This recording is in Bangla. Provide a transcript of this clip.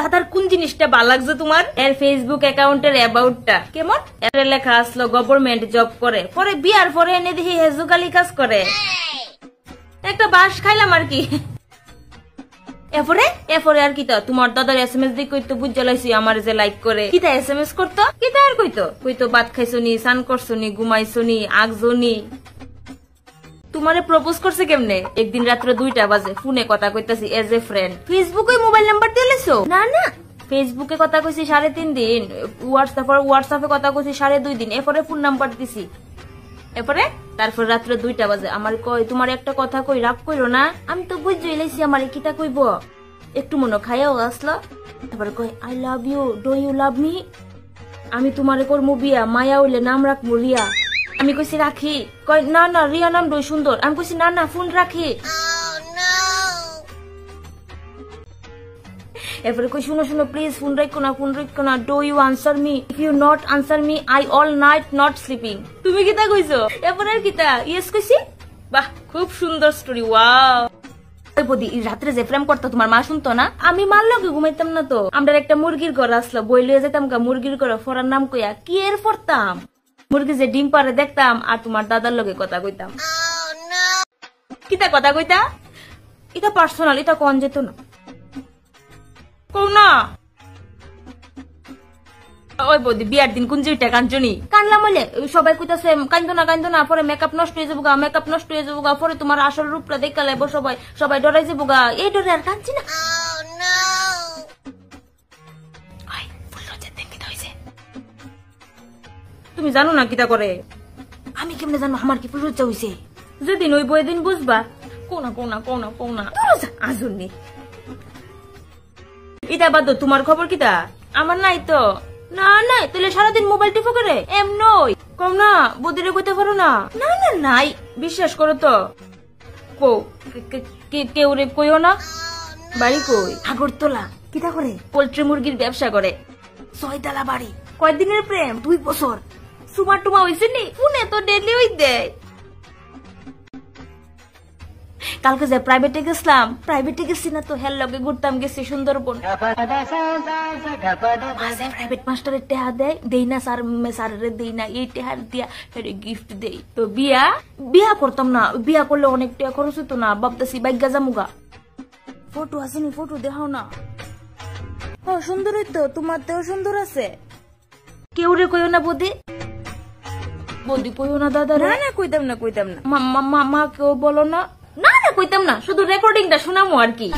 দাদার কোন জিনিসটা ভালো লাগছে তোমার? এর ফেসবুক অ্যাকাউন্টের অ্যাবাউটটা কেমন? এর লেখা আসলো গভর্নমেন্ট জব করে, পরে বিয়ার পরে এনে দেখি হেজুকালি কাজ করে। একটা বাস খাইলাম আর কি। এরপরে আর কি? তোমার দাদার SMS দিয়ে কইতো বুঝ জ্বালাইছি আমার যে লাইক করে। কিতা SMS করতো? কিতা আর কইতো ভাত খাইছো নি, স্নান করছো নি, ঘুমাইছো নি, আগছো নি। তোমারে প্রপোজ করছে কেমনে? একদিন রাত্র 2টা বাজে ফোনে কথা কইতাছি এজ এ ফ্রেন্ড। ফেসবুকে মোবাইল নাম্বার দিয়ে লেছো? না ফেসবুকে কথা কইছি 3.5 দিন, হোয়াটসঅ্যাপে কথা কইছি 2.5 দিন, এরপরে ফোন নাম্বার দিছি। তারপর রাত্র 2টা বাজে আমার কই তোমার একটা কথা কই, রাগ কইরো না। আমি তো বুঝই লাইছি আমারে কিতা কইব। একটু মনে খাইয়াও আসলো। তারপর কই I love you, do you love me? আমি তোমারে করমু বিয়া, মায়া হইলে নাম রাখমু রিয়া। আমি কইছি রাখি। কই না রিয়া নাম ডই সুন্দর। আমি কইছি না ফোন রাখি। এরপরে কই শুনো প্লিজ ফোন রাখো না। Do you answer me? If you not answer me I all night not sleeping. তুমি কিতা কইছো? এরপরে আর কিতা? ইয়েস কইছি। বাহ, খুব সুন্দর স্টোরি। ওয়াও। বদি রাত্রে যে প্রেম করতো তোমার মা শুনতো না? আমি মার লগে ঘুমাইতাম না তো। আমরা একটা মুরগির ঘর আসলো, বই লইয়া যেতাম গা মুরগির ঘর, ফরার নাম কইয়া কি এর পড়তাম। মুরগি যে ডিম পারে দেখতাম আর তোমার দাদার লগে কথা কইতাম। কিতা কথা কইতা? এটা পার্সোনাল, এটা কোন যেত না। কও না। ওই বদি বিয়ার দিন কোন জিটা কাঞ্চনি কানলাম হইলে সবাই কইতাছে কান্দো না, পরে মেকআপ নষ্ট হয়ে যাবো গা, পরে তোমার আসল রূপটা দেখা লাইব সবাই ডরাই যাবো গা। এই ডরে আর কাঁদছি না। তুমি জানো না কিতা করে? আমি কেমনে জানো আমার কি ফুল লজ্জা হইছে? যেদিন ওই বই দিন বুঝবা। কোনা আজুনি ইটা বাদ। তোমার খবর কিতা? আমার নাই তো। না তাহলে সারাদিন মোবাইল টিপো করে এমনই কম না বদিরে কইতে পারো না? নাই বিশ্বাস করো তো। কেউ রে কইও না। বাড়ি কই? আগরতলা। কিতা করে? পোল্ট্রি মুরগির ব্যবসা করে। 6 তলা বাড়ি। কয়দিনের প্রেম? 2 বছর। সুমা টুমা হইছে নি? ফোনে তো ডেলি হই দেয়। কালকে যে প্রাইভেটে গেছি না তো, হেল লগে ঘুরতাম গেছি সুন্দরবন। প্রাইভেট মাস্টারের টেহা দেই না, স্যারের দেই না, এই টেহার দিয়া গিফট দেই। তো বিয়া করতাম না। বিয়া করলে অনেক টাকা খরচ হতো না, ভাবতেছি বাইগা জামুগা। ফটো আসেনি? ফটো দেখাও না। সুন্দর হইতো, তোমার তেও সুন্দর আছে। কেউ রে কইও না বদি কইও না দাদা। না কইতাম না। মা কেউ বলো না। কইতাম না, শুধু রেকর্ডিংটা শোনামো আর কি।